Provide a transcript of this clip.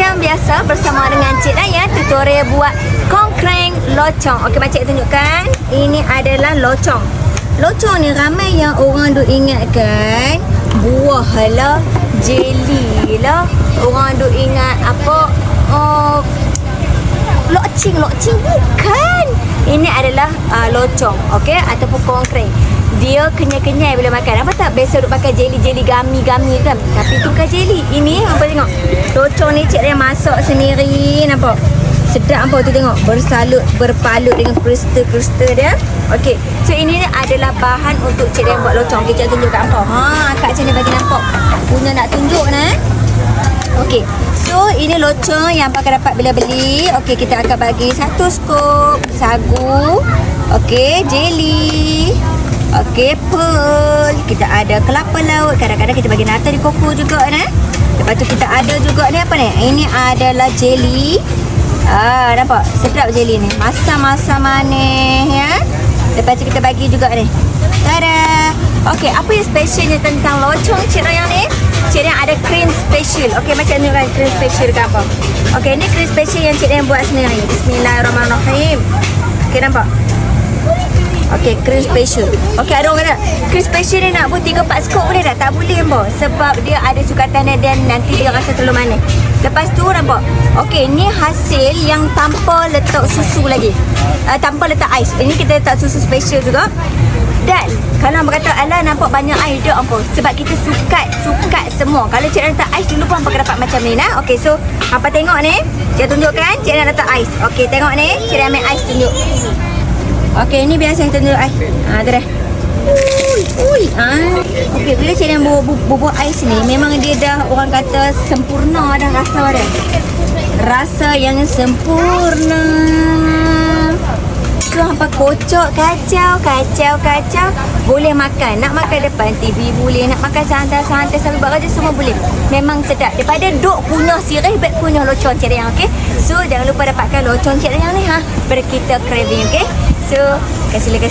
yang biasa bersama dengan Cik Daya, tutorial buat kongkreng locong. Okey, Makcik tunjukkan. Ini adalah locong. Locong ni ramai yang orang duk ingatkan buah lah, jelly lah. Orang duk ingat apa? Lokcing bukan. Ini adalah locong, okey, ataupun kongkreng. Dia kenyal-kenyal bila makan. Apa tak biasa duk pakai jelly gami kan? Tapi tu bukan jelly. Ini apa tengok? Locong ni Cik Daya masak sendiri, nampak? Sedap apa tu tengok? Berpalut dengan kristal dia. Okey. So ini adalah bahan untuk Cik Daya buat locong. Okey, Cik tunjuk kat apa? Kak Cik ni bagi nampak. Punya nak tunjuk nah. Okey. So ini locong yang pakai dapat bila beli. Okey, kita akan bagi 1 skop sagu. Okey, jelly. Okey, pearl. Kita ada kelapa laut. Kadang-kadang kita bagi nata di koko juga nah. Lepas tu kita ada juga ni apa ni? Ini adalah jelly. Nampak? Sedap jelly ni. Masa manis ya. Lepas tu kita bagi juga ni. Tada. Okey, apa yang specialnya tentang locong Cik Daya ni? Cik Daya ada cream special. Okey, macam ni kan cream special ke apa? Okey, ni cream special yang Cik Daya buat sendiri. Bismillahirrahmanirrahim. Okey, nampak? Okey, cream special. Okey, ada orang kata cream special ni nak buat 3-4 skop boleh tak? Tak boleh mbak. Sebab dia ada sukatan dia dan nanti dia rasa terlalu manis. Lepas tu nampak. Okey, ni hasil yang tanpa letak susu lagi. Tanpa letak ais. Ini kita letak susu special juga. Dan kalau berkata alah nampak banyak ais dia apa? Sebab kita sukat semua. Kalau Cik letak ais dulu pun pakai dapat macam ni nah. Okey, so apa tengok ni? Cik tunjukkan Cik nak letak ais. Okey, tengok ni. Cik ambil ais tunjuk. Okey, ini biasa yang tunjuk ais. Tu dah. Okey, bila Cik yang bubur ais ni, memang dia dah orang kata sempurna dah rasa dia. Rasa yang sempurna. So, hampa kocok, kacau. Boleh makan. Nak makan depan TV boleh. Nak makan santai-santai sambil buat kerja semua boleh. Memang sedap. Daripada duk punya sirih, baik punya locong Cik Dayang, okey? So, jangan lupa dapatkan locong Cik Dayang ni, Ber kita craving, okey? So, kasihlah.